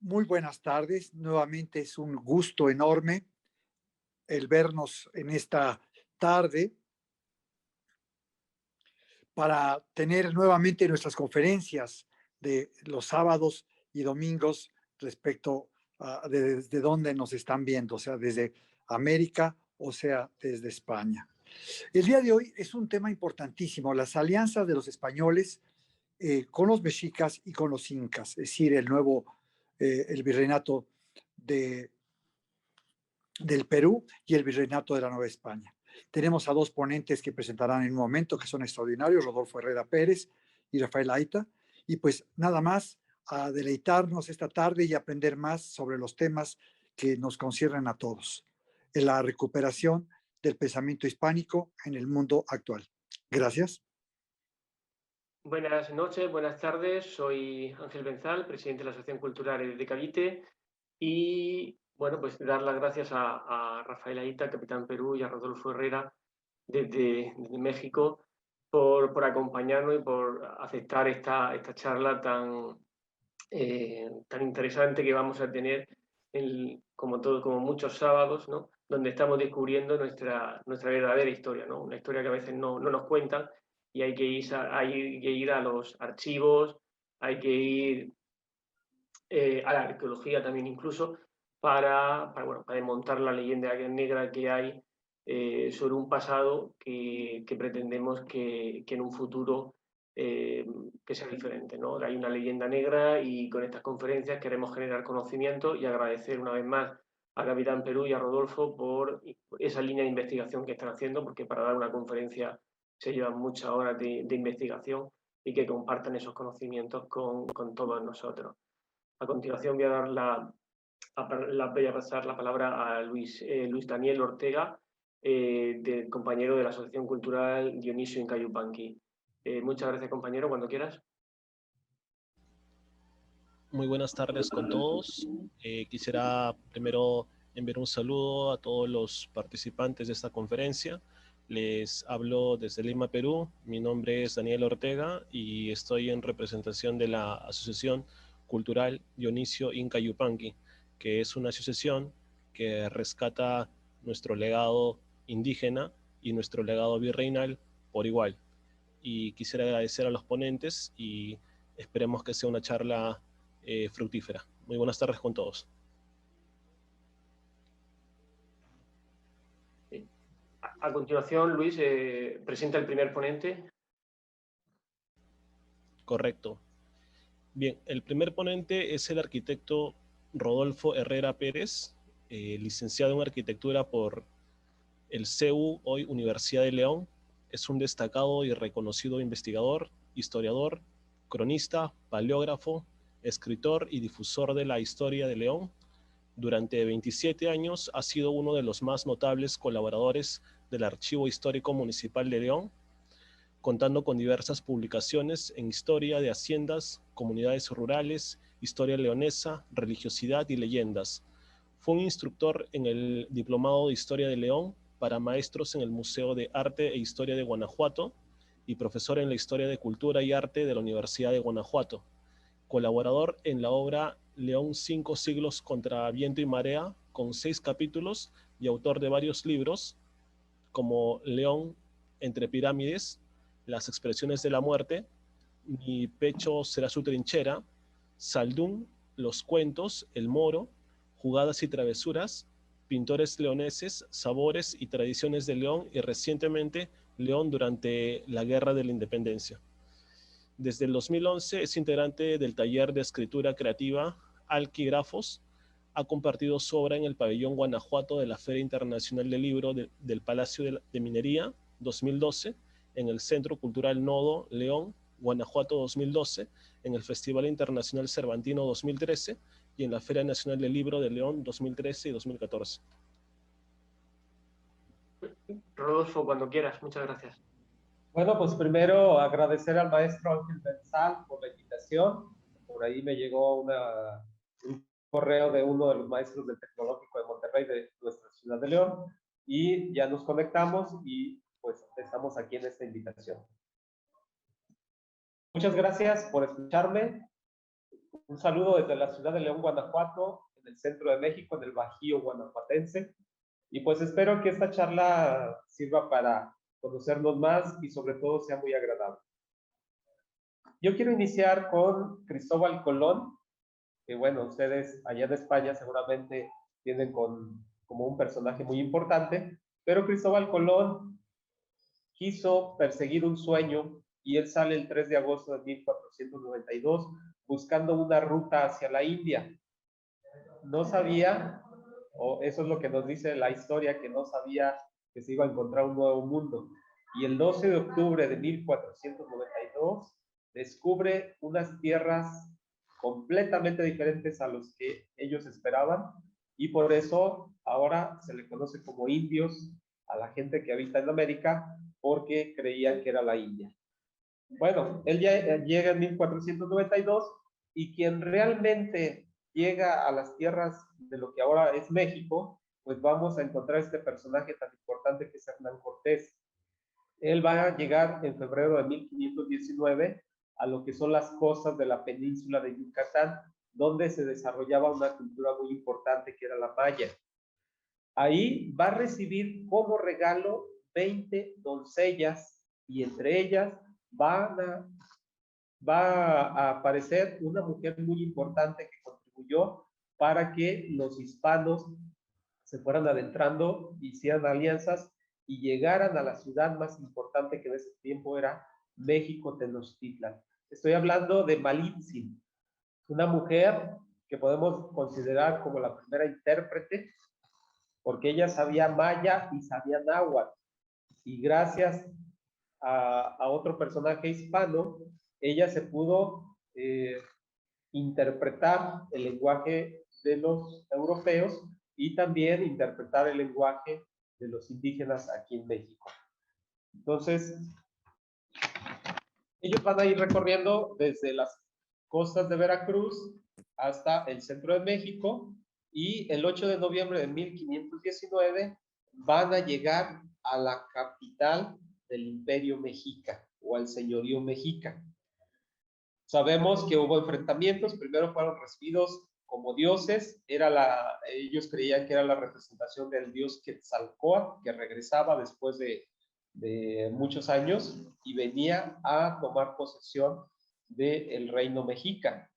Muy buenas tardes. Nuevamente es un gusto enorme el vernos en esta tarde para tener nuevamente nuestras conferencias de los sábados y domingos respecto a desde dónde nos están viendo, o sea, desde América, o sea, desde España. El día de hoy es un tema importantísimo, las alianzas de los españoles con los mexicas y con los incas, es decir, el virreinato de del Perú y el Virreinato de la Nueva España. Tenemos a dos ponentes que presentarán en un momento, que son extraordinarios, Rodolfo Herrera Pérez y Rafael Aita. Y pues nada más a deleitarnos esta tarde y aprender más sobre los temas que nos conciernen a todos, en la recuperación del pensamiento hispánico en el mundo actual. Gracias. Buenas noches, buenas tardes. Soy Ángel Benzal, presidente de la Asociación Cultural de Cavite. Y bueno, pues dar las gracias a Rafael Aita, Capitán Perú, y a Rodolfo Herrera desde México por acompañarnos y por aceptar esta charla tan interesante que vamos a tener como muchos sábados, ¿no? Donde estamos descubriendo nuestra verdadera historia, ¿no? Una historia que a veces no nos cuentan y hay que ir a los archivos, hay que ir a la arqueología también incluso, para desmontar la leyenda negra que hay sobre un pasado que pretendemos que en un futuro que sea diferente, ¿no? Hay una leyenda negra y con estas conferencias queremos generar conocimiento y agradecer una vez más a Capitán Perú y a Rodolfo por esa línea de investigación que están haciendo, porque para dar una conferencia se llevan muchas horas de investigación y que compartan esos conocimientos con todos nosotros. A continuación voy a pasar la palabra a Luis Daniel Ortega, compañero de la Asociación Cultural Dionisio Inca Yupanqui. Muchas gracias, compañero, cuando quieras. Muy buenas tardes con todos. Quisiera primero enviar un saludo a todos los participantes de esta conferencia. Les hablo desde Lima, Perú. Mi nombre es Daniel Ortega y estoy en representación de la Asociación Cultural Dionisio Inca Yupanqui, que es una asociación que rescata nuestro legado indígena y nuestro legado virreinal por igual. Y quisiera agradecer a los ponentes y esperemos que sea una charla fructífera. Muy buenas tardes con todos. A continuación, Luis presenta el primer ponente. Correcto. Bien, el primer ponente es el arquitecto Rodolfo Herrera Pérez, licenciado en arquitectura por el CEU, hoy Universidad de León. Es un destacado y reconocido investigador, historiador, cronista, paleógrafo, escritor y difusor de la historia de León. Durante 27 años ha sido uno de los más notables colaboradores del Archivo Histórico Municipal de León, contando con diversas publicaciones en historia de haciendas, comunidades rurales, historia leonesa, religiosidad y leyendas. Fue un instructor en el Diplomado de Historia de León para maestros en el Museo de Arte e Historia de Guanajuato y profesor en la Historia de Cultura y Arte de la Universidad de Guanajuato. Colaborador en la obra León 5 siglos contra viento y marea, con 6 capítulos, y autor de varios libros, como León entre pirámides, Las expresiones de la muerte, Mi pecho será su trinchera, Saldún, Los cuentos, El Moro, Jugadas y travesuras, Pintores leoneses, Sabores y tradiciones de León, y recientemente León durante la Guerra de la Independencia. Desde el 2011 es integrante del taller de escritura creativa Alquigrafos. Ha compartido su obra en el pabellón Guanajuato de la Feria Internacional del Libro del Palacio de Minería 2012, en el Centro Cultural Nodo León, Guanajuato 2012, en el Festival Internacional Cervantino 2013 y en la Feria Nacional del Libro de León 2013 y 2014. Rodolfo, cuando quieras. Muchas gracias. Bueno, pues primero agradecer al maestro Ángel Benzal por la invitación. Por ahí me llegó un correo de uno de los maestros del Tecnológico de Monterrey, de nuestra ciudad de León, y ya nos conectamos y pues estamos aquí en esta invitación. Muchas gracias por escucharme. Un saludo desde la ciudad de León, Guanajuato, en el centro de México, en el Bajío guanajuatense. Y pues espero que esta charla sirva para conocernos más y sobre todo sea muy agradable. Yo quiero iniciar con Cristóbal Colón, que bueno, ustedes allá en España seguramente tienen como un personaje muy importante, pero Cristóbal Colón quiso perseguir un sueño y él sale el 3 de agosto de 1492 buscando una ruta hacia la India. No sabía, o eso es lo que nos dice la historia, que no sabía que se iba a encontrar un nuevo mundo. Y el 12 de octubre de 1492 descubre unas tierras completamente diferentes a los que ellos esperaban, y por eso ahora se le conoce como indios a la gente que habita en América, porque creían que era la India. Bueno, él ya llega en 1492 y quien realmente llega a las tierras de lo que ahora es México, pues vamos a encontrar este personaje tan importante que es Hernán Cortés. Él va a llegar en febrero de 1519 a lo que son las costas de la península de Yucatán, donde se desarrollaba una cultura muy importante que era la maya. Ahí va a recibir como regalo 20 doncellas y entre ellas va a aparecer una mujer muy importante que contribuyó para que los hispanos se fueran adentrando, hicieran alianzas y llegaran a la ciudad más importante que en ese tiempo era México Tenochtitlan. Estoy hablando de Malitzin, una mujer que podemos considerar como la primera intérprete, porque ella sabía maya y sabía náhuatl, y gracias a otro personaje hispano, ella se pudo interpretar el lenguaje de los europeos y también interpretar el lenguaje de los indígenas aquí en México. Entonces, ellos van a ir recorriendo desde las costas de Veracruz hasta el centro de México, y el 8 de noviembre de 1519 van a llegar a la capital del Imperio Mexica o al señorío mexica. Sabemos que hubo enfrentamientos, primero fueron recibidos como dioses, ellos creían que era la representación del dios Quetzalcóatl, que regresaba después de muchos años y venía a tomar posesión del reino mexica.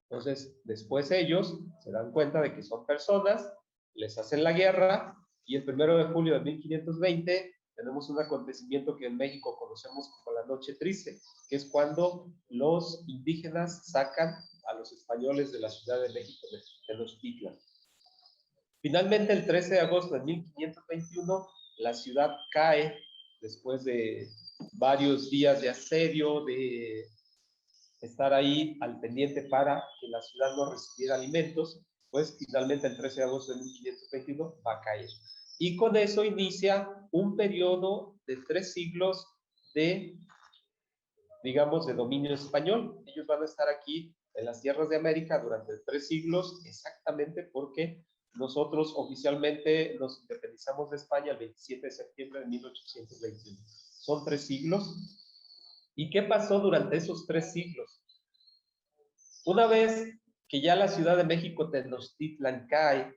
Entonces, después ellos se dan cuenta de que son personas, les hacen la guerra, y el 1 de julio de 1520 tenemos un acontecimiento que en México conocemos como la Noche Triste, que es cuando los indígenas sacan a los españoles de la Ciudad de México, de Tenochtitlan. Finalmente, el 13 de agosto de 1521, la ciudad cae después de varios días de asedio, de estar ahí al pendiente para que la ciudad no recibiera alimentos, pues finalmente el 13 de agosto de 1521 va a caer. Y con eso inicia un periodo de 3 siglos de, digamos, de dominio español. Ellos van a estar aquí en las tierras de América durante 3 siglos, exactamente porque nosotros oficialmente nos independizamos de España el 27 de septiembre de 1821. Son 3 siglos. ¿Y qué pasó durante esos 3 siglos? Una vez que ya la Ciudad de México Tenochtitlan cae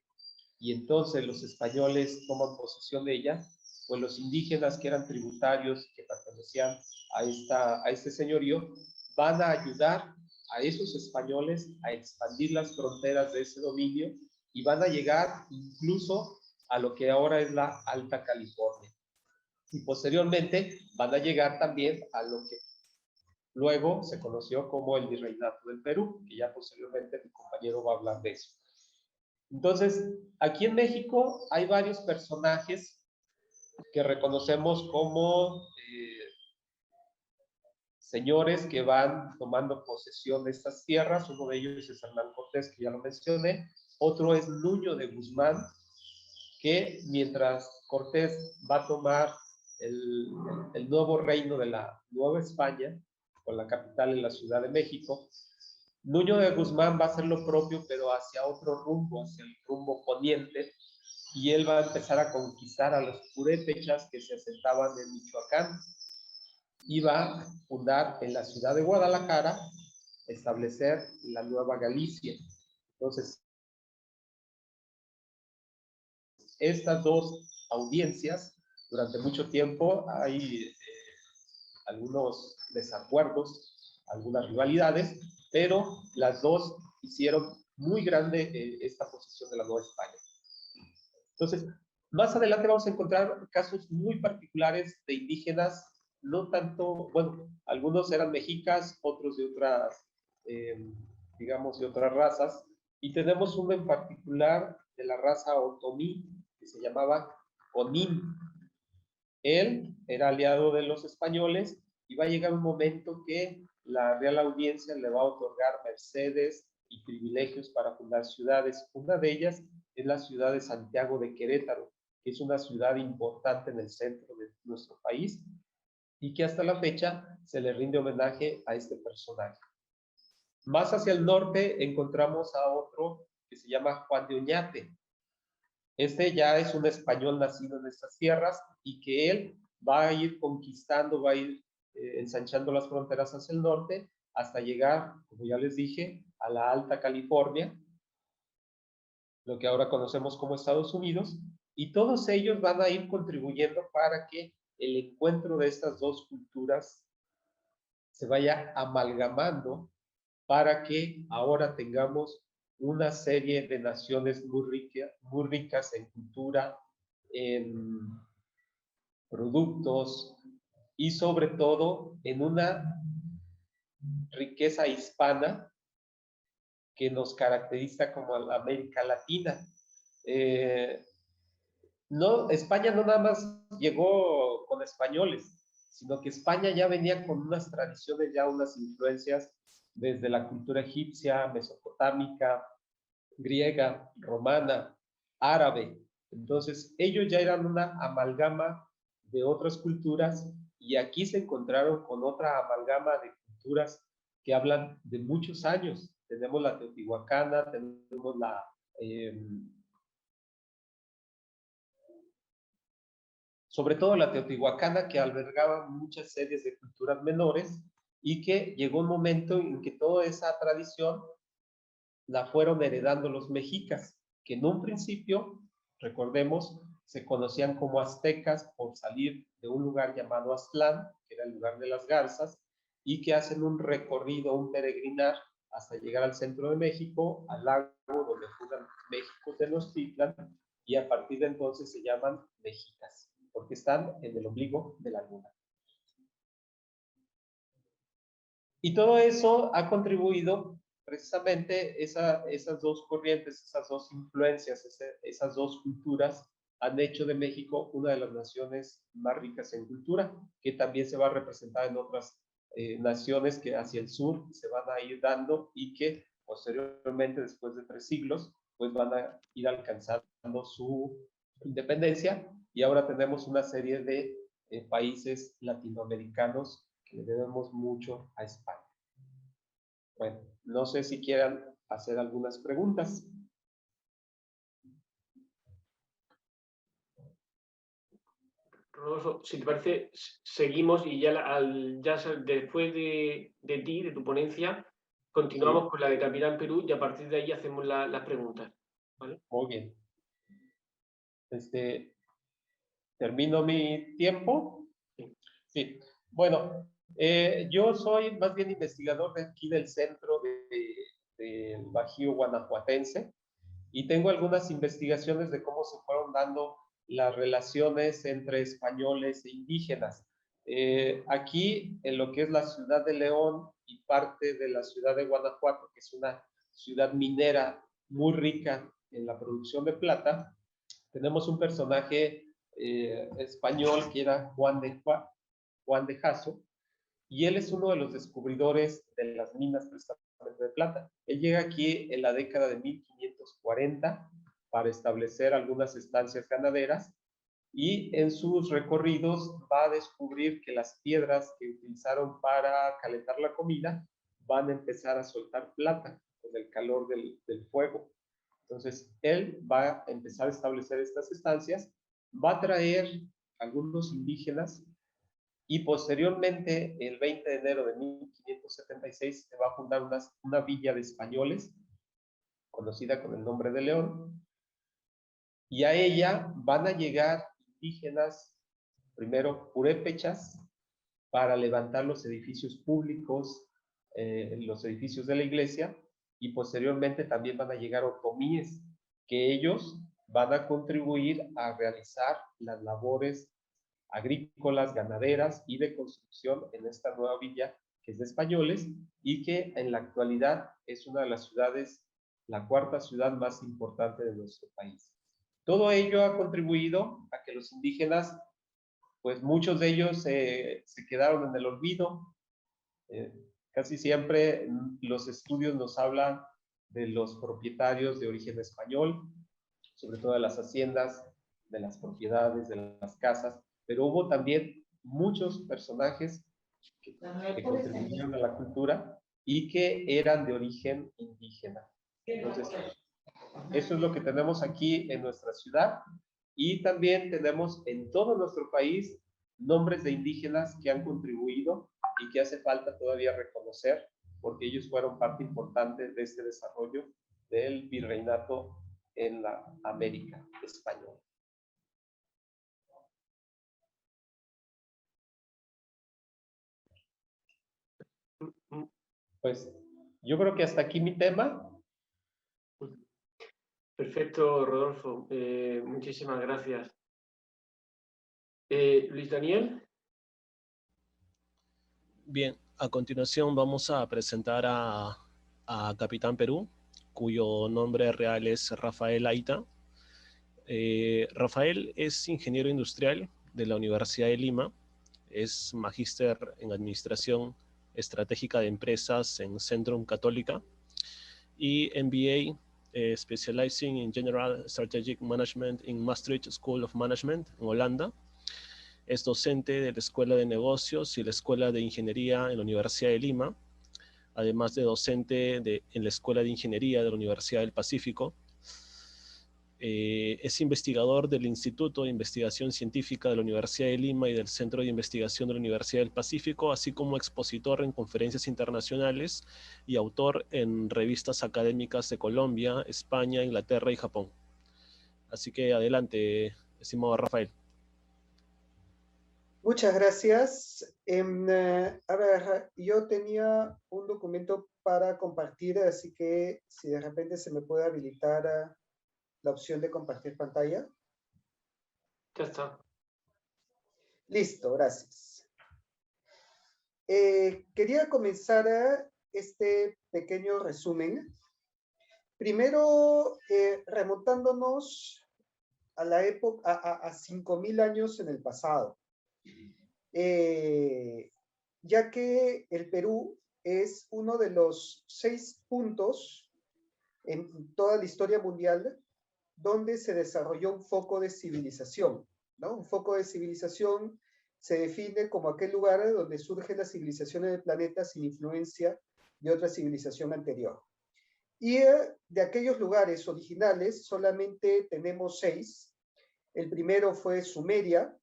y entonces los españoles toman posesión de ella, pues los indígenas que eran tributarios, que pertenecían a este señorío, van a ayudar a esos españoles a expandir las fronteras de ese dominio y van a llegar incluso a lo que ahora es la Alta California. Y posteriormente van a llegar también a lo que luego se conoció como el Virreinato del Perú, que ya posteriormente mi compañero va a hablar de eso. Entonces, aquí en México hay varios personajes que reconocemos como señores que van tomando posesión de estas tierras. Uno de ellos es Hernán Cortés, que ya lo mencioné. Otro es Nuño de Guzmán, que mientras Cortés va a tomar el nuevo reino de la Nueva España, con la capital en la Ciudad de México, Nuño de Guzmán va a hacer lo propio, pero hacia otro rumbo, hacia el rumbo poniente, y él va a empezar a conquistar a los purépechas que se asentaban en Michoacán, y va a fundar en la ciudad de Guadalajara establecer la Nueva Galicia. Entonces, estas dos audiencias, durante mucho tiempo hay algunos desacuerdos, algunas rivalidades, pero las dos hicieron muy grande esta posición de la Nueva España. Entonces, más adelante vamos a encontrar casos muy particulares de indígenas, no tanto, bueno, algunos eran mexicas, otros de otras, digamos, de otras razas, y tenemos uno en particular de la raza otomí, que se llamaba Onín. Él era aliado de los españoles y va a llegar un momento que la Real Audiencia le va a otorgar mercedes y privilegios para fundar ciudades. Una de ellas es la ciudad de Santiago de Querétaro, que es una ciudad importante en el centro de nuestro país y que hasta la fecha se le rinde homenaje a este personaje. Más hacia el norte encontramos a otro que se llama Juan de Oñate. Este ya es un español nacido en estas tierras y que él va a ir conquistando, va a ir ensanchando las fronteras hacia el norte hasta llegar, como ya les dije, a la Alta California, lo que ahora conocemos como Estados Unidos, y todos ellos van a ir contribuyendo para que el encuentro de estas dos culturas se vaya amalgamando para que ahora tengamos una serie de naciones muy ricas en cultura, en productos y sobre todo en una riqueza hispana que nos caracteriza como la América Latina. España no nada más llegó con españoles, sino que España ya venía con unas tradiciones, ya unas influencias desde la cultura egipcia, mesopotámica, griega, romana, árabe. Entonces, ellos ya eran una amalgama de otras culturas y aquí se encontraron con otra amalgama de culturas que hablan de muchos años. Tenemos la teotihuacana, tenemos la... sobre todo la teotihuacana, que albergaba muchas series de culturas menores y que llegó un momento en que toda esa tradición la fueron heredando los mexicas, que en un principio, recordemos, se conocían como aztecas por salir de un lugar llamado Aztlán, que era el lugar de las garzas, y que hacen un recorrido, un peregrinar, hasta llegar al centro de México, al lago donde fundan México Tenochtitlan, y a partir de entonces se llaman mexicas, porque están en el ombligo de la luna. Y todo eso ha contribuido precisamente, esas dos corrientes, esas dos influencias, esas dos culturas han hecho de México una de las naciones más ricas en cultura, que también se va a representar en otras naciones que hacia el sur se van a ir dando y que posteriormente, después de 3 siglos, pues van a ir alcanzando su independencia y ahora tenemos una serie de países latinoamericanos que le debemos mucho a España. Bueno, no sé si quieran hacer algunas preguntas. Rodolfo, si te parece, seguimos y ya, después de ti, de tu ponencia, continuamos Sí. con la de Capitán Perú y a partir de ahí hacemos las preguntas. ¿Vale? Muy bien. ¿Termino mi tiempo? Sí. Sí. Bueno, yo soy más bien investigador de aquí del centro del Bajío guanajuatense y tengo algunas investigaciones de cómo se fueron dando las relaciones entre españoles e indígenas. Aquí, en lo que es la ciudad de León y parte de la ciudad de Guanajuato, que es una ciudad minera muy rica en la producción de plata, tenemos un personaje español que era Juan de Jasso, y él es uno de los descubridores de las minas precisamente de plata. Él llega aquí en la década de 1540 para establecer algunas estancias ganaderas y en sus recorridos va a descubrir que las piedras que utilizaron para calentar la comida van a empezar a soltar plata con el calor del fuego. Entonces, él va a empezar a establecer estas estancias, va a traer algunos indígenas y posteriormente, el 20 de enero de 1576, se va a fundar una villa de españoles, conocida con el nombre de León, y a ella van a llegar indígenas, primero purépechas, para levantar los edificios públicos, los edificios de la iglesia, y posteriormente también van a llegar otomíes, que ellos van a contribuir a realizar las labores agrícolas, ganaderas y de construcción en esta nueva villa que es de españoles y que en la actualidad es una de las ciudades, la cuarta ciudad más importante de nuestro país. Todo ello ha contribuido a que los indígenas, pues muchos de ellos se quedaron en el olvido. Casi siempre los estudios nos hablan de los propietarios de origen español, sobre todo de las haciendas, de las propiedades, de las casas, pero hubo también muchos personajes que contribuyeron a la cultura y que eran de origen indígena. Entonces, eso es lo que tenemos aquí en nuestra ciudad, y también tenemos en todo nuestro país nombres de indígenas que han contribuido y que hace falta todavía reconocer, porque ellos fueron parte importante de este desarrollo del virreinato en la América española. Pues yo creo que hasta aquí mi tema. Perfecto, Rodolfo. Muchísimas gracias. Luis Daniel. Bien, a continuación vamos a presentar a Capitán Perú, cuyo nombre real es Rafael Aita. Rafael es ingeniero industrial de la Universidad de Lima, es magíster en Administración Estratégica de Empresas en Centrum Católica y MBA Specializing in General Strategic Management in Maastricht School of Management en Holanda. Es docente de la Escuela de Negocios y la Escuela de Ingeniería en la Universidad de Lima, además de docente en la Escuela de Ingeniería de la Universidad del Pacífico. Es investigador del Instituto de Investigación Científica de la Universidad de Lima y del Centro de Investigación de la Universidad del Pacífico, así como expositor en conferencias internacionales y autor en revistas académicas de Colombia, España, Inglaterra y Japón. Así que adelante, estimado Rafael. Muchas gracias. A ver, yo tenía un documento para compartir, así que si de repente se me puede habilitar la opción de compartir pantalla. Ya está. Listo, gracias. Quería comenzar este pequeño resumen. Primero, remontándonos a la época, a 5.000 años en el pasado. Ya que el Perú es uno de los 6 puntos en toda la historia mundial donde se desarrolló un foco de civilización, ¿no? Un foco de civilización se define como aquel lugar donde surgen las civilizaciones del planeta sin influencia de otra civilización anterior. Y de aquellos lugares originales solamente tenemos 6. El primero fue Sumeria,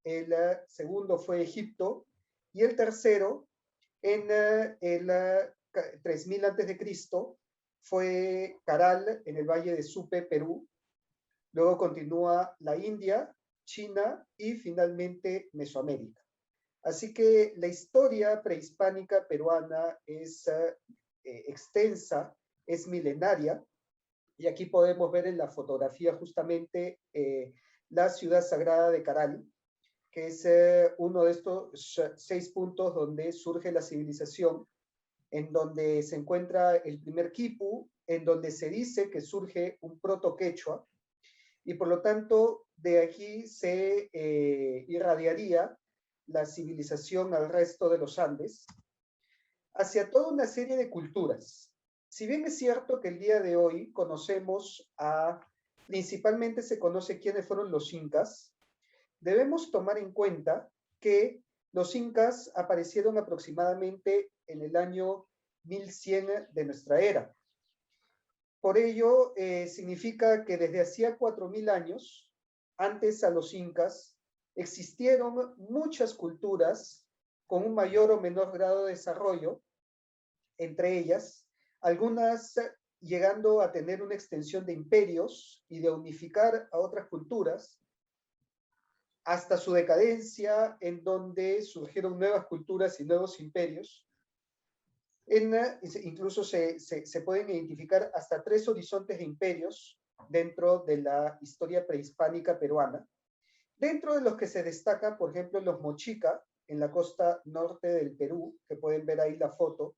el segundo fue Egipto, y el tercero, en el 3000 a.C., fue Caral, en el valle de Supe, Perú. Luego continúa la India, China y finalmente Mesoamérica. Así que la historia prehispánica peruana es extensa, es milenaria, y aquí podemos ver en la fotografía justamente la ciudad sagrada de Caral, que es uno de estos 6 puntos donde surge la civilización, en donde se encuentra el primer quipu, en donde se dice que surge un proto-quechua, y por lo tanto de aquí se irradiaría la civilización al resto de los Andes, hacia toda una serie de culturas. Si bien es cierto que el día de hoy conocemos principalmente se conoce quiénes fueron los incas, debemos tomar en cuenta que los incas aparecieron aproximadamente en el año 1100 de nuestra era. Por ello, significa que desde hacía 4000 años, antes a los incas, existieron muchas culturas con un mayor o menor grado de desarrollo, entre ellas, algunas llegando a tener una extensión de imperios y de unificar a otras culturas, hasta su decadencia, en donde surgieron nuevas culturas y nuevos imperios. Incluso se pueden identificar hasta 3 horizontes de imperios dentro de la historia prehispánica peruana, dentro de los que se destacan, por ejemplo, los Mochica, en la costa norte del Perú, que pueden ver ahí la foto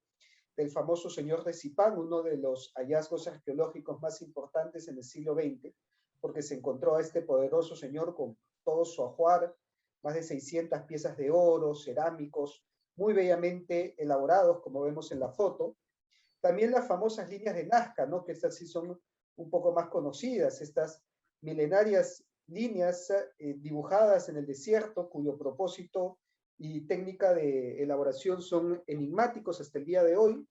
del famoso señor de Zipán, uno de los hallazgos arqueológicos más importantes en el siglo XX, porque se encontró a este poderoso señor con todo su ajuar, más de 600 piezas de oro, cerámicos, muy bellamente elaborados, como vemos en la foto. También las famosas líneas de Nazca, ¿no? Que estas sí son un poco más conocidas, estas milenarias líneas dibujadas en el desierto, cuyo propósito y técnica de elaboración son enigmáticos hasta el día de hoy,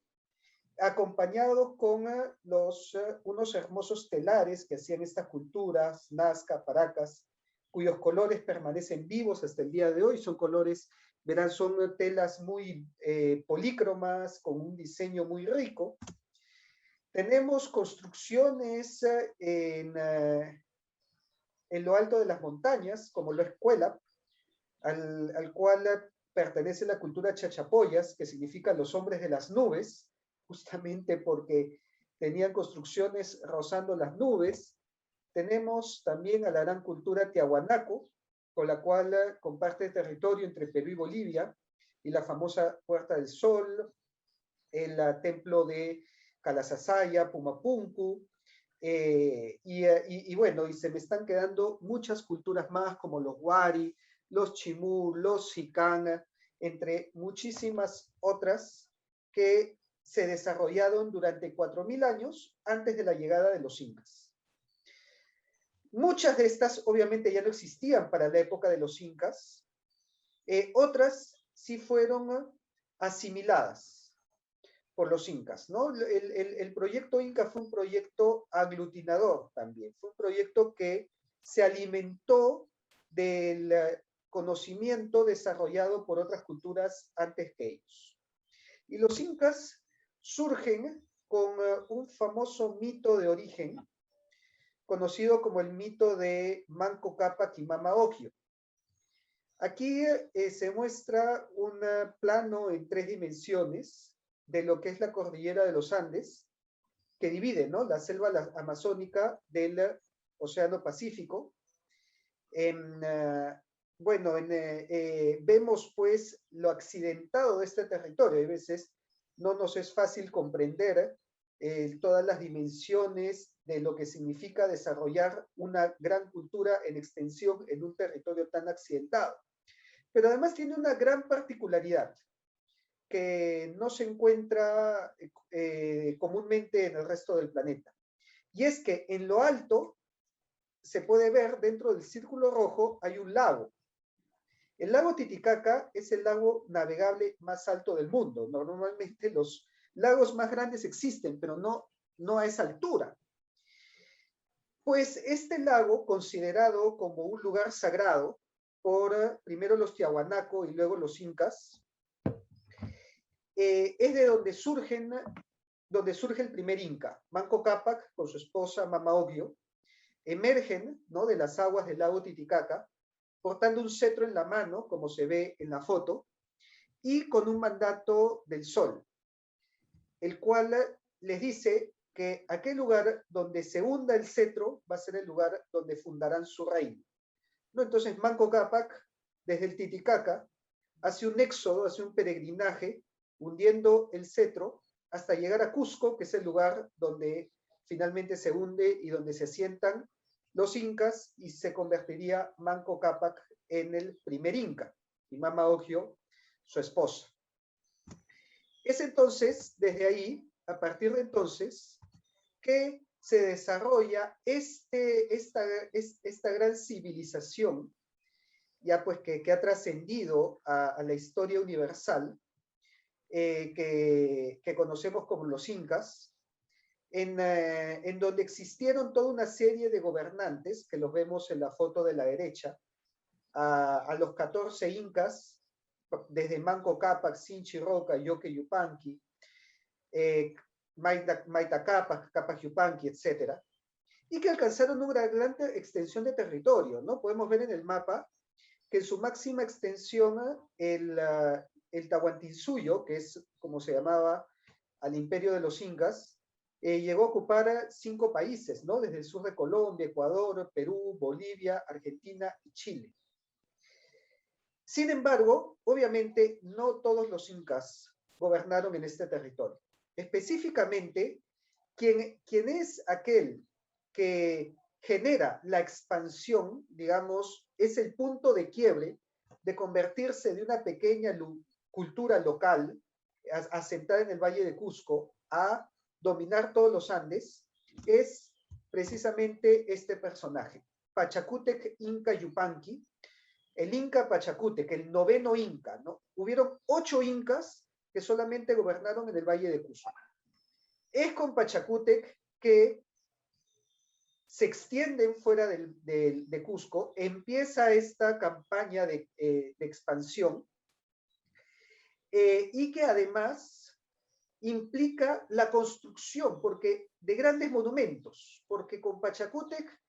acompañados con unos hermosos telares que hacían estas culturas, Nazca, Paracas, cuyos colores permanecen vivos hasta el día de hoy. Son colores, verán, son telas muy polícromas, con un diseño muy rico. Tenemos construcciones en lo alto de las montañas, como lo es Cuelap, al cual pertenece la cultura Chachapoyas, que significa los hombres de las nubes, justamente porque tenían construcciones rozando las nubes. Tenemos también a la gran cultura Tiahuanaco, con la cual comparte territorio entre Perú y Bolivia, y la famosa Puerta del Sol, el templo de Calasasaya, Pumapunku, y bueno, y se me están quedando muchas culturas más, como los Wari, los Chimú, los Sican, entre muchísimas otras que se desarrollaron durante 4000 años antes de la llegada de los incas. Muchas de estas obviamente ya no existían para la época de los incas, otras sí fueron asimiladas por los incas, ¿no? El proyecto Inca fue un proyecto aglutinador también, fue un proyecto que se alimentó del conocimiento desarrollado por otras culturas antes que ellos. Y los incas surgen con un famoso mito de origen, conocido como el mito de Manco Cápac y Mama Ocllo. Aquí se muestra un plano en 3 dimensiones de lo que es la cordillera de los Andes, que divide, ¿no?, la selva amazónica del Océano Pacífico. Bueno, vemos pues lo accidentado de este territorio. A veces no nos es fácil comprender todas las dimensiones de lo que significa desarrollar una gran cultura en extensión en un territorio tan accidentado. Pero además tiene una gran particularidad que no se encuentra comúnmente en el resto del planeta. Y es que en lo alto se puede ver, dentro del círculo rojo, hay un lago. El lago Titicaca es el lago navegable más alto del mundo. Normalmente los lagos más grandes existen, pero no a esa altura. Pues este lago, considerado como un lugar sagrado por primero los Tiahuanaco y luego los incas, es de donde surge el primer inca, Manco Cápac, con su esposa Mama Ocllo, emergen, ¿no?, de las aguas del lago Titicaca, portando un cetro en la mano, como se ve en la foto, y con un mandato del sol, el cual les dice que aquel lugar donde se hunda el cetro va a ser el lugar donde fundarán su reino, ¿no? Entonces Manco Cápac, desde el Titicaca, hace un éxodo, hace un peregrinaje, hundiendo el cetro, hasta llegar a Cusco, que es el lugar donde finalmente se hunde y donde se asientan los incas, y se convertiría Manco Cápac en el primer inca, y Mama Ocllo, su esposa. Es entonces, desde ahí, a partir de entonces, que se desarrolla esta gran civilización, ya pues que ha trascendido a la historia universal, que conocemos como los incas, en donde existieron toda una serie de gobernantes, que los vemos en la foto de la derecha, a los 14 incas, desde Manco Cápac, Sinchi Roca, Yoque Yupanqui, Maita Cápac, Cápac Yupanqui, etc. Y que alcanzaron una gran extensión de territorio, ¿no? Podemos ver en el mapa que en su máxima extensión el Tahuantinsuyo, que es como se llamaba al imperio de los incas, llegó a ocupar 5 países, ¿no? Desde el sur de Colombia, Ecuador, Perú, Bolivia, Argentina y Chile. Sin embargo, obviamente, no todos los incas gobernaron en este territorio. Específicamente, quien es aquel que genera la expansión, digamos, es el punto de quiebre de convertirse de una pequeña cultura local, asentada en el Valle de Cusco, a dominar todos los Andes, es precisamente este personaje, Pachacútec Inca Yupanqui, el Inca Pachacútec, el 9º Inca, ¿no? Hubieron 8 incas que solamente gobernaron en el Valle de Cusco. Es con Pachacútec que se extienden fuera de Cusco, empieza esta campaña de expansión y que además implica la construcción de grandes monumentos, porque con Pachacútec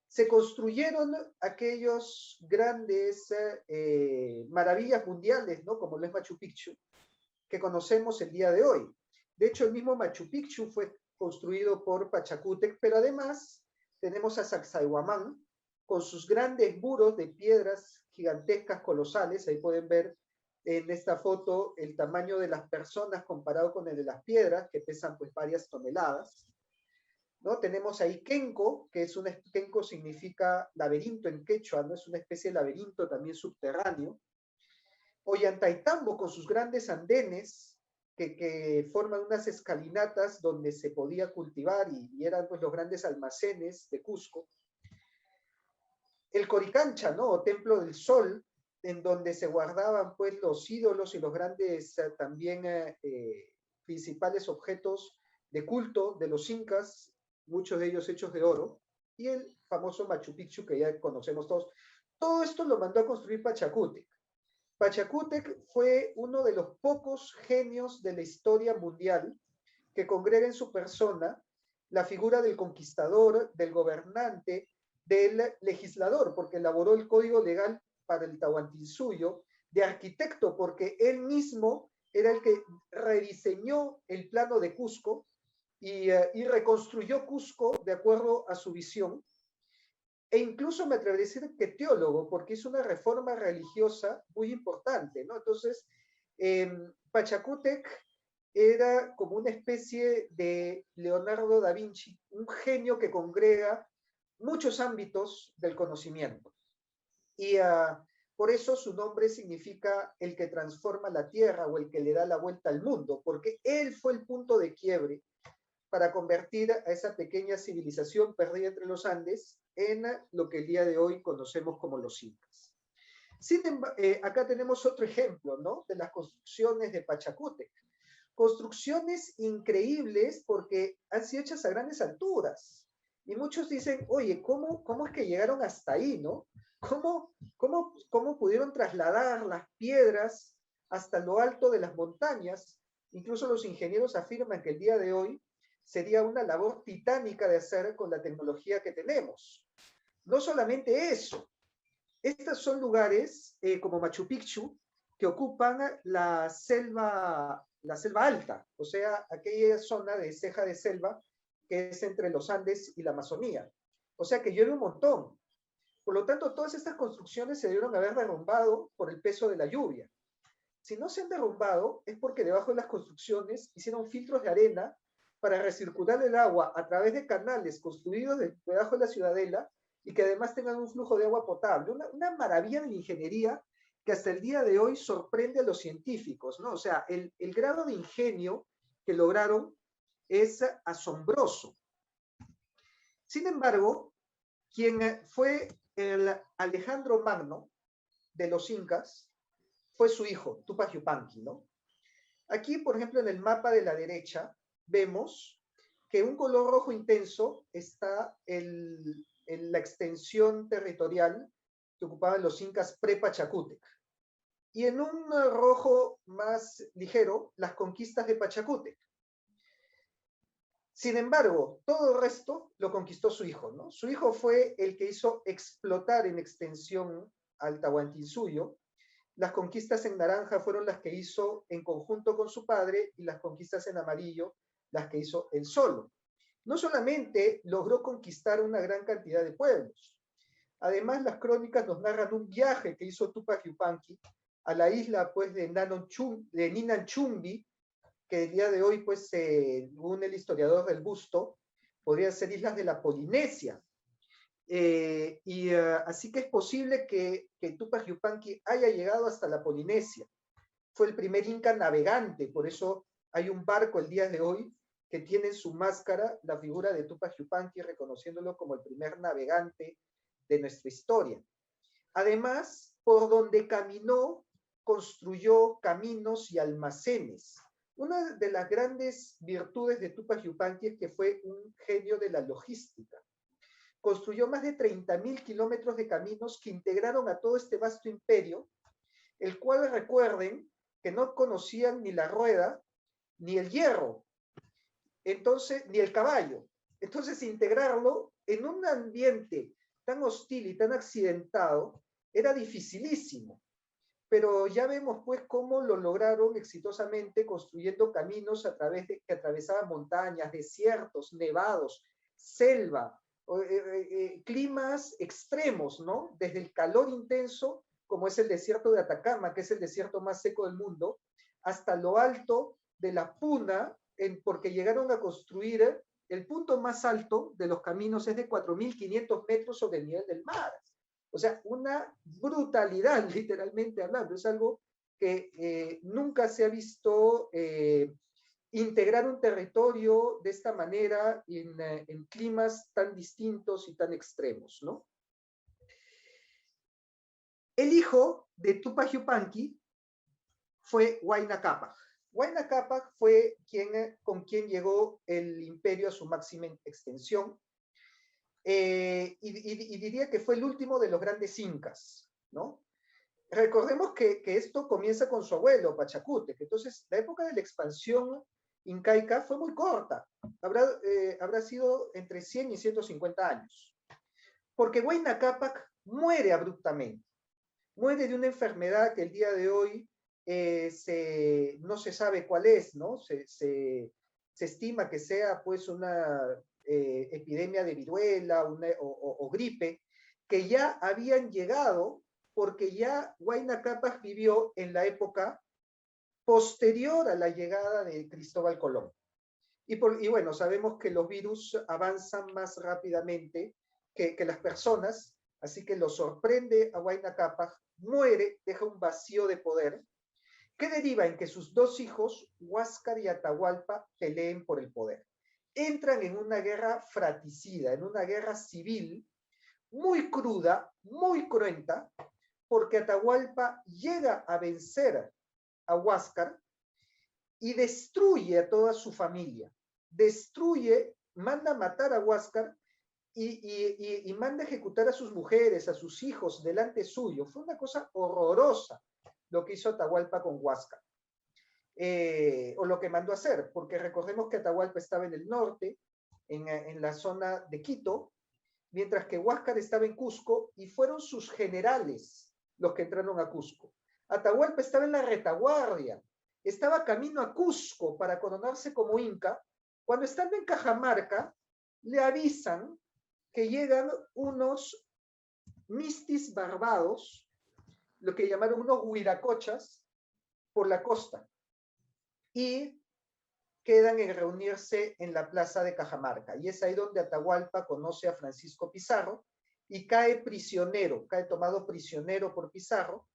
se construyeron aquellos grandes maravillas mundiales, ¿no? Como lo es Machu Picchu, que conocemos el día de hoy. De hecho, el mismo Machu Picchu fue construido por Pachacútec, pero además tenemos a Sacsayhuamán con sus grandes muros de piedras gigantescas, colosales. Ahí pueden ver en esta foto el tamaño de las personas comparado con el de las piedras, que pesan pues varias toneladas, ¿no? Tenemos ahí Kenko, Kenko significa laberinto en quechua, ¿no? Es una especie de laberinto también subterráneo. Ollantaytambo con sus grandes andenes que forman unas escalinatas donde se podía cultivar y eran pues los grandes almacenes de Cusco. El Coricancha, ¿no? O Templo del Sol, en donde se guardaban pues los ídolos y los grandes también principales objetos de culto de los incas, muchos de ellos hechos de oro, y el famoso Machu Picchu que ya conocemos todos. Todo esto lo mandó a construir Pachacútec. Pachacútec fue uno de los pocos genios de la historia mundial que congrega en su persona la figura del conquistador, del gobernante, del legislador, porque elaboró el código legal para el Tahuantinsuyo, de arquitecto, porque él mismo era el que rediseñó el plano de Cusco y reconstruyó Cusco de acuerdo a su visión, e incluso me atrevería a decir que teólogo, porque hizo una reforma religiosa muy importante, ¿no? Entonces, Pachacútec era como una especie de Leonardo da Vinci, un genio que congrega muchos ámbitos del conocimiento. Y por eso su nombre significa el que transforma la tierra o el que le da la vuelta al mundo, porque él fue el punto de quiebre para convertir a esa pequeña civilización perdida entre los Andes en lo que el día de hoy conocemos como los incas. Sin embargo, acá tenemos otro ejemplo, ¿no? De las construcciones de Pachacútec. Construcciones increíbles porque han sido hechas a grandes alturas. Y muchos dicen, oye, ¿cómo es que llegaron hasta ahí, no? ¿Cómo pudieron trasladar las piedras hasta lo alto de las montañas? Incluso los ingenieros afirman que el día de hoy sería una labor titánica de hacer con la tecnología que tenemos. No solamente eso, estos son lugares como Machu Picchu que ocupan la selva alta, o sea, aquella zona de ceja de selva que es entre los Andes y la Amazonía. O sea que llueve un montón. Por lo tanto, todas estas construcciones se debieron haber derrumbado por el peso de la lluvia. Si no se han derrumbado, es porque debajo de las construcciones hicieron filtros de arena para recircular el agua a través de canales construidos debajo de la ciudadela y que además tengan un flujo de agua potable. Una maravilla de la ingeniería que hasta el día de hoy sorprende a los científicos, ¿no? O sea, el grado de ingenio que lograron es asombroso. Sin embargo, quien fue el Alejandro Magno de los incas fue su hijo, Tupac Yupanqui, ¿no? Aquí, por ejemplo, en el mapa de la derecha, vemos que un color rojo intenso está en la extensión territorial que ocupaban los incas pre-Pachacútec. Y en un rojo más ligero, las conquistas de Pachacútec. Sin embargo, todo el resto lo conquistó su hijo, ¿no? Su hijo fue el que hizo explotar en extensión al Tahuantinsuyo. Las conquistas en naranja fueron las que hizo en conjunto con su padre y las conquistas en amarillo las que hizo él solo. No solamente logró conquistar una gran cantidad de pueblos, además las crónicas nos narran un viaje que hizo Tupac Yupanqui a la isla pues, de Ninanchumbi, que el día de hoy, pues, según el historiador del Busto, podrían ser islas de la Polinesia. Así que es posible que Tupac Yupanqui haya llegado hasta la Polinesia. Fue el primer inca navegante, por eso hay un barco el día de hoy que tiene en su máscara la figura de Tupac Yupanqui, reconociéndolo como el primer navegante de nuestra historia. Además, por donde caminó, construyó caminos y almacenes. Una de las grandes virtudes de Tupac Yupanqui es que fue un genio de la logística. Construyó más de 30.000 kilómetros de caminos que integraron a todo este vasto imperio, el cual, recuerden, que no conocían ni la rueda, ni el hierro, entonces, ni el caballo. Entonces, integrarlo en un ambiente tan hostil y tan accidentado era dificilísimo. Pero ya vemos pues cómo lo lograron exitosamente construyendo caminos que atravesaban montañas, desiertos, nevados, selva, climas extremos, ¿no? Desde el calor intenso, como es el desierto de Atacama, que es el desierto más seco del mundo, hasta lo alto de la Puna, porque llegaron a construir el punto más alto de los caminos es de 4.500 metros sobre el nivel del mar. O sea, una brutalidad, literalmente hablando. Es algo que nunca se ha visto integrar un territorio de esta manera en climas tan distintos y tan extremos, ¿no? El hijo de Tupac Yupanqui fue Huayna Capac. Huayna Capac fue con quien llegó el imperio a su máxima extensión. Y diría que fue el último de los grandes incas, ¿no? Recordemos que esto comienza con su abuelo, Pachacútec. Entonces, la época de la expansión incaica fue muy corta. Habrá sido entre 100 y 150 años. Porque Huayna Capac muere abruptamente. Muere de una enfermedad que el día de hoy no se sabe cuál es, ¿no? Se estima que sea pues una epidemia de viruela o gripe, que ya habían llegado porque ya Huayna Capac vivió en la época posterior a la llegada de Cristóbal Colón. Y bueno, sabemos que los virus avanzan más rápidamente que las personas, así que lo sorprende a Huayna Capac, muere, deja un vacío de poder, que deriva en que sus dos hijos, Huáscar y Atahualpa, peleen por el poder. Entran en una guerra fratricida, en una guerra civil, muy cruda, muy cruenta, porque Atahualpa llega a vencer a Huáscar y destruye a toda su familia. Destruye, manda a matar a Huáscar y manda a ejecutar a sus mujeres, a sus hijos delante suyo. Fue una cosa horrorosa lo que hizo Atahualpa con Huáscar. O lo que mandó a hacer, porque recordemos que Atahualpa estaba en el norte, en la zona de Quito, mientras que Huáscar estaba en Cusco y fueron sus generales los que entraron a Cusco. Atahualpa estaba en la retaguardia, estaba camino a Cusco para coronarse como inca, cuando estando en Cajamarca le avisan que llegan unos mistis barbados, lo que llamaron unos huiracochas, por la costa, y quedan en reunirse en la plaza de Cajamarca. Y es ahí donde Atahualpa conoce a Francisco Pizarro y cae prisionero, cae tomado prisionero por Pizarro,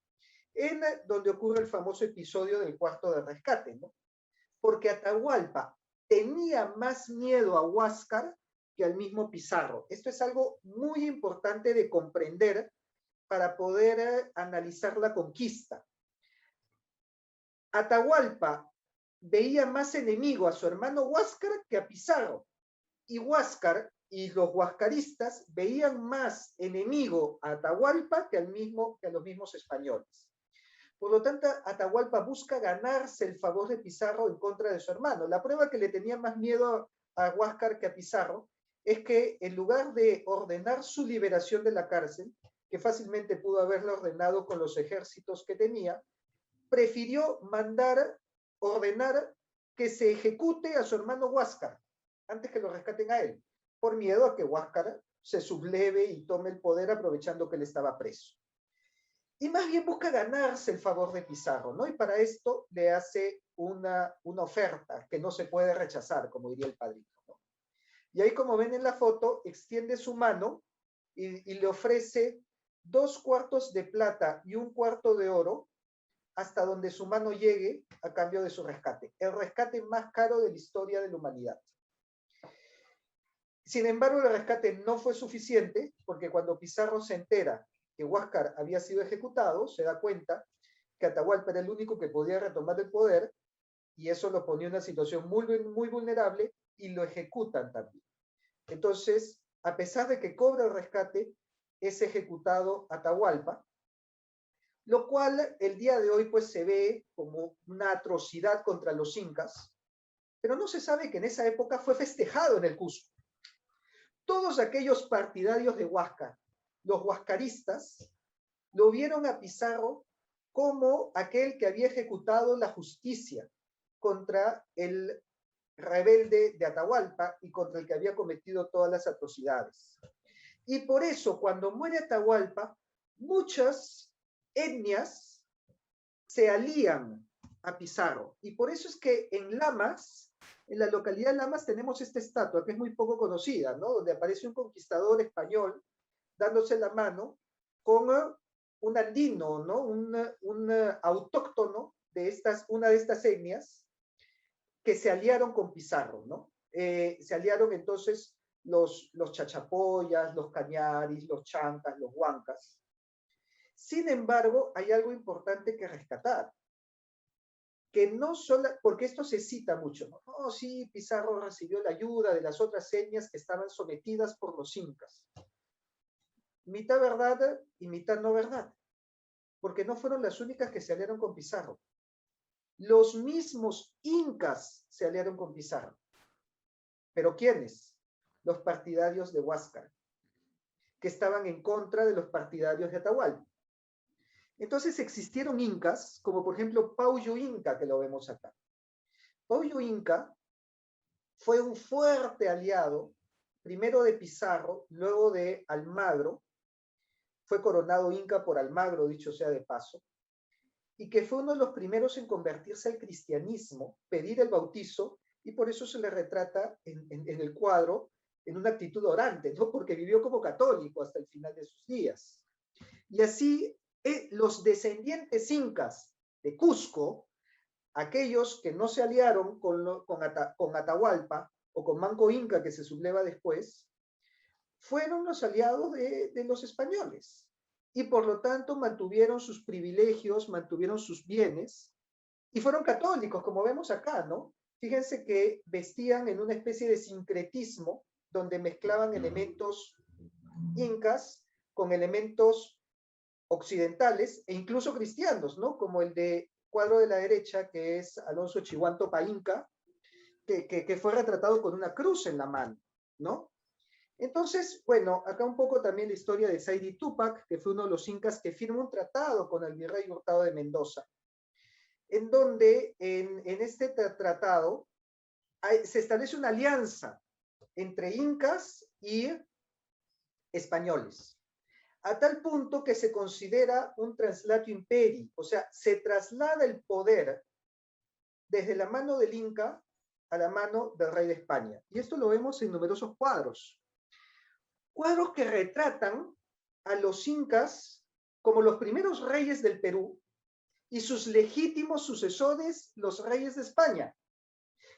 en donde ocurre el famoso episodio del cuarto de rescate, ¿no? Porque Atahualpa tenía más miedo a Huáscar que al mismo Pizarro. Esto es algo muy importante de comprender para poder analizar la conquista. Atahualpa veía más enemigo a su hermano Huáscar que a Pizarro. y Huáscar y los huascaristas veían más enemigo a Atahualpa que a los mismos españoles. Por lo tanto, Atahualpa busca ganarse el favor de Pizarro en contra de su hermano. La prueba que le tenía más miedo a Huáscar que a Pizarro es que en lugar de ordenar su liberación de la cárcel, que fácilmente pudo haberlo ordenado con los ejércitos que tenía, prefirió ordenar que se ejecute a su hermano Huáscar antes que lo rescaten a él, por miedo a que Huáscar se subleve y tome el poder aprovechando que él estaba preso. Y más bien busca ganarse el favor de Pizarro, ¿no? Y para esto le hace una oferta que no se puede rechazar, como diría el padrino, ¿no? Y ahí, como ven en la foto, extiende su mano y le ofrece 2 cuartos de plata y 1 cuarto de oro hasta donde su mano llegue a cambio de su rescate. El rescate más caro de la historia de la humanidad. Sin embargo, el rescate no fue suficiente, porque cuando Pizarro se entera que Huáscar había sido ejecutado, se da cuenta que Atahualpa era el único que podía retomar el poder, y eso lo ponía en una situación muy, muy vulnerable, y lo ejecutan también. Entonces, a pesar de que cobra el rescate, es ejecutado Atahualpa, lo cual el día de hoy pues se ve como una atrocidad contra los incas, pero no se sabe que en esa época fue festejado en el Cusco. Todos aquellos partidarios de Huáscar, los huascaristas, lo vieron a Pizarro como aquel que había ejecutado la justicia contra el rebelde de Atahualpa y contra el que había cometido todas las atrocidades. Y por eso, cuando muere Atahualpa, muchas etnias se alían a Pizarro. Y por eso es que en Lamas, en la localidad de Lamas, tenemos esta estatua que es muy poco conocida, ¿no? Donde aparece un conquistador español dándose la mano con un andino, ¿no? Un autóctono de una de estas etnias que se aliaron con Pizarro, ¿no? Se aliaron entonces los chachapoyas, los cañaris, los chancas, los huancas. Sin embargo, hay algo importante que rescatar, que no solo, porque esto se cita mucho, ¿no? Oh, sí, Pizarro recibió la ayuda de las otras etnias que estaban sometidas por los incas. Mitad verdad y mitad no verdad, porque no fueron las únicas que se aliaron con Pizarro. Los mismos incas se aliaron con Pizarro. ¿Pero quiénes? Los partidarios de Huáscar, que estaban en contra de los partidarios de Atahualpa. Entonces existieron incas, como por ejemplo Pauyo Inca, que lo vemos acá. Pauyo Inca fue un fuerte aliado, primero de Pizarro, luego de Almagro, fue coronado inca por Almagro, dicho sea de paso, y que fue uno de los primeros en convertirse al cristianismo, pedir el bautizo, y por eso se le retrata en el cuadro en una actitud orante, ¿no? Porque vivió como católico hasta el final de sus días. Y así los descendientes incas de Cusco, aquellos que no se aliaron con Atahualpa o con Manco Inca, que se subleva después, fueron los aliados de los españoles. Y por lo tanto mantuvieron sus privilegios, mantuvieron sus bienes, y fueron católicos, como vemos acá, ¿no? Fíjense que vestían en una especie de sincretismo, donde mezclaban elementos incas con elementos occidentales e incluso cristianos, ¿no? Como el de cuadro de la derecha, que es Alonso Chihuantopa Inca, que fue retratado con una cruz en la mano, ¿no? Entonces, bueno, acá un poco también la historia de Saidi Tupac, que fue uno de los incas que firmó un tratado con el virrey Hurtado de Mendoza, en donde en este tratado se establece una alianza entre incas y españoles, a tal punto que se considera un translatio imperi, o sea, se traslada el poder desde la mano del inca a la mano del rey de España. Y esto lo vemos en numerosos cuadros. Cuadros que retratan a los incas como los primeros reyes del Perú y sus legítimos sucesores, los reyes de España.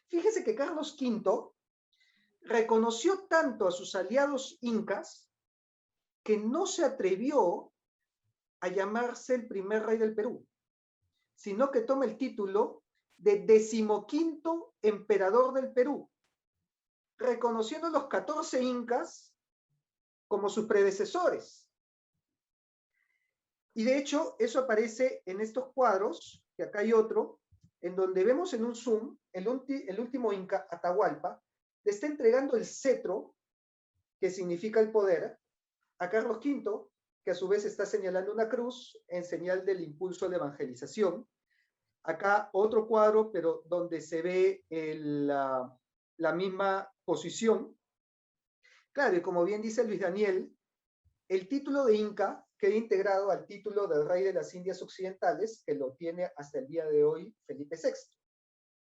Fíjese que Carlos V reconoció tanto a sus aliados incas que no se atrevió a llamarse el primer rey del Perú, sino que toma el título de 15º emperador del Perú. reconociendo los 14 incas como sus predecesores. Y de hecho, eso aparece en estos cuadros, que acá hay otro, en donde vemos en un zoom, el último inca, Atahualpa, le está entregando el cetro, que significa el poder, a Carlos V, que a su vez está señalando una cruz en señal del impulso a la evangelización. Acá otro cuadro, pero donde se ve la misma posición. Claro, y como bien dice Luis Daniel, el título de Inca queda integrado al título del rey de las Indias Occidentales, que lo tiene hasta el día de hoy Felipe VI.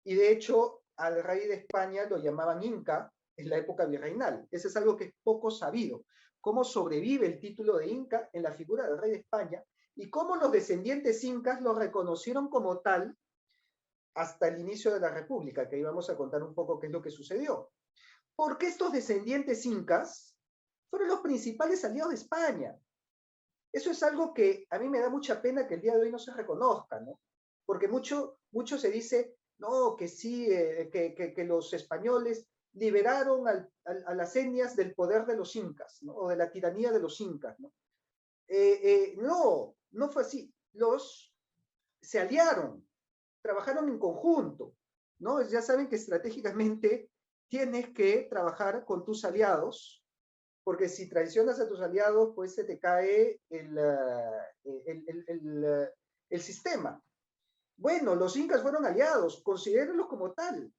Y de hecho, al rey de España lo llamaban Inca en la época virreinal. Eso es algo que es poco sabido. Cómo sobrevive el título de Inca en la figura del rey de España y cómo los descendientes incas lo reconocieron como tal hasta el inicio de la República, que ahí vamos a contar un poco qué es lo que sucedió. Porque estos descendientes incas fueron los principales aliados de España. Eso es algo que a mí me da mucha pena que el día de hoy no se reconozca, ¿no? Porque mucho se dice, no, que sí, que los españoles liberaron a las etnias del poder de los incas, ¿no? O de la tiranía de los incas, ¿no? No fue así. Se aliaron, trabajaron en conjunto, ¿no? Ya saben que estratégicamente tienes que trabajar con tus aliados, porque si traicionas a tus aliados, pues se te cae el sistema. Bueno, los incas fueron aliados, considérenlos como tal.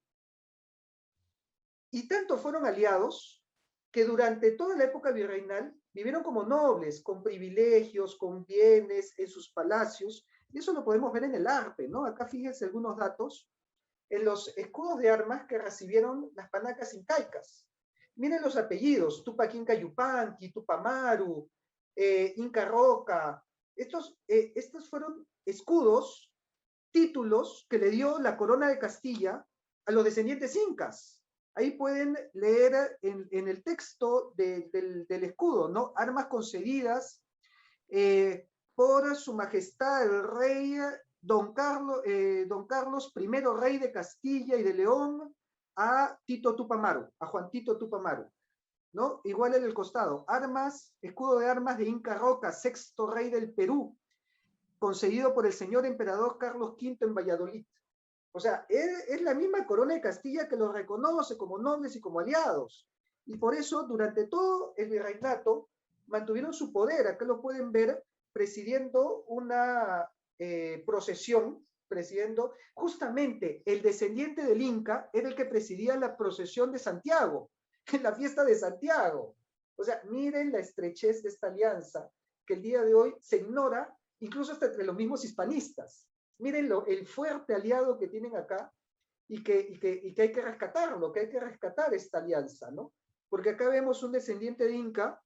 Y tanto fueron aliados que durante toda la época virreinal vivieron como nobles, con privilegios, con bienes en sus palacios, y eso lo podemos ver en el arte, ¿no? Acá fíjense algunos datos en los escudos de armas que recibieron las panacas incaicas. Miren los apellidos, Tupac Inca Yupanqui, Tupamaru, Inca Roca. Estos fueron escudos, títulos que le dio la corona de Castilla a los descendientes incas. Ahí pueden leer en el texto del escudo, ¿no? Armas concedidas por su majestad el rey don Carlos I, rey de Castilla y de León, a Tito Tupamaru, a Juan Tito Tupamaru, ¿no? Igual en el costado, escudo de armas de Inca Roca, sexto rey del Perú, concedido por el señor emperador Carlos V en Valladolid. O sea, es la misma corona de Castilla que los reconoce como nobles y como aliados. Y por eso, durante todo el virreinato, mantuvieron su poder. Acá lo pueden ver presidiendo una procesión, justamente el descendiente del Inca era el que presidía la procesión de Santiago, en la fiesta de Santiago. O sea, miren la estrechez de esta alianza que el día de hoy se ignora, incluso hasta entre los mismos hispanistas. Miren el fuerte aliado que tienen acá y que hay que rescatarlo, que hay que rescatar esta alianza, ¿no? Porque acá vemos un descendiente de Inca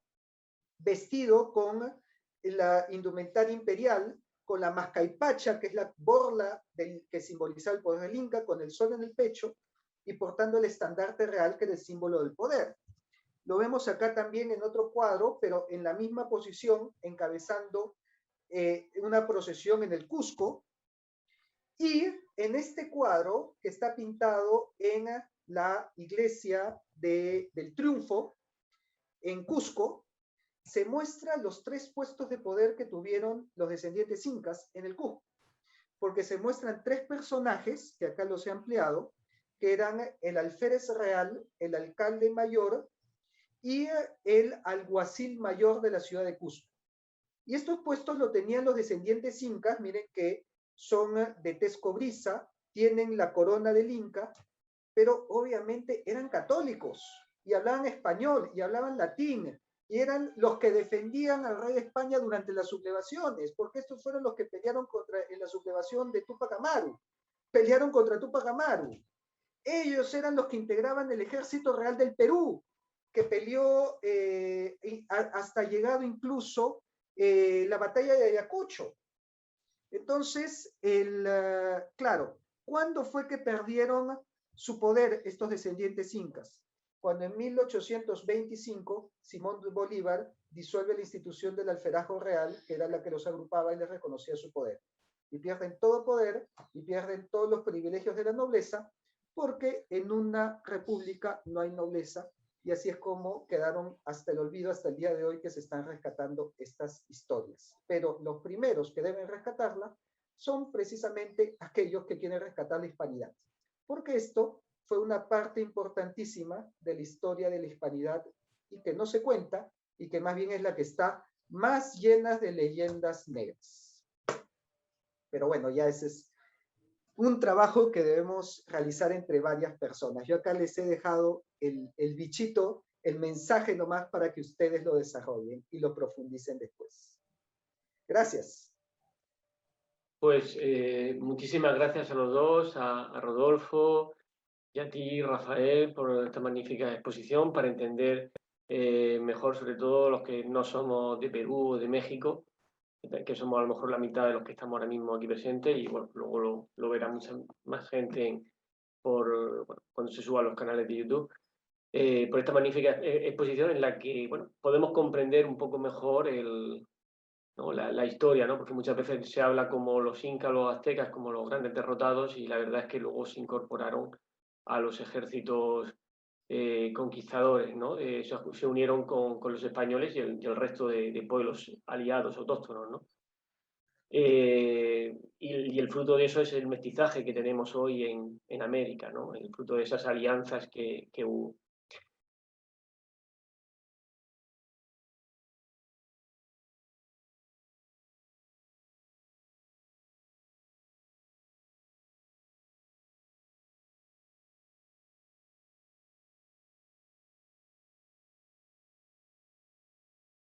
vestido con la indumentaria imperial, con la mascaipacha, que es la borla que simboliza el poder del Inca, con el sol en el pecho y portando el estandarte real, que era el símbolo del poder. Lo vemos acá también en otro cuadro, pero en la misma posición, encabezando una procesión en el Cusco. Y en este cuadro, que está pintado en la iglesia del Triunfo, en Cusco, se muestran los 3 puestos de poder que tuvieron los descendientes incas en el Cusco, porque se muestran 3 personajes, que acá los he ampliado, que eran el alférez real, el alcalde mayor y el alguacil mayor de la ciudad de Cusco. Y estos puestos lo tenían los descendientes incas, miren que son de tez cobriza, tienen la corona del Inca, pero obviamente eran católicos y hablaban español y hablaban latín y eran los que defendían al rey de España durante las sublevaciones, porque estos fueron los que pelearon en la sublevación de Tupac Amaru, pelearon contra Tupac Amaru. Ellos eran los que integraban el ejército real del Perú, que peleó hasta llegado incluso la batalla de Ayacucho. Entonces, claro, ¿cuándo fue que perdieron su poder estos descendientes incas? Cuando en 1825 Simón Bolívar disuelve la institución del alferazgo real, que era la que los agrupaba y les reconocía su poder. Y pierden todo poder y pierden todos los privilegios de la nobleza, porque en una república no hay nobleza, y así es como quedaron hasta el olvido, hasta el día de hoy, que se están rescatando estas historias. Pero los primeros que deben rescatarla son precisamente aquellos que quieren rescatar la hispanidad, porque esto fue una parte importantísima de la historia de la hispanidad y que no se cuenta, y que más bien es la que está más llena de leyendas negras. Pero bueno, ya ese es un trabajo que debemos realizar entre varias personas. Yo acá les he dejado el bichito, el mensaje nomás, para que ustedes lo desarrollen y lo profundicen después. Gracias. Pues muchísimas gracias a los dos, a Rodolfo y a ti, Rafael, por esta magnífica exposición, para entender mejor, sobre todo los que no somos de Perú o de México, que somos a lo mejor la mitad de los que estamos ahora mismo aquí presentes, y bueno, luego lo verá mucha más gente cuando se suba a los canales de YouTube, por esta magnífica exposición en la que bueno, podemos comprender un poco mejor ¿no? la historia, ¿no? Porque muchas veces se habla como los incas, los aztecas, como los grandes derrotados, y la verdad es que luego se incorporaron a los ejércitos conquistadores, ¿no? Se unieron con los españoles y el resto de pueblos aliados, autóctonos, ¿no? Y el fruto de eso es el mestizaje que tenemos hoy en América, ¿no? El fruto de esas alianzas que hubo.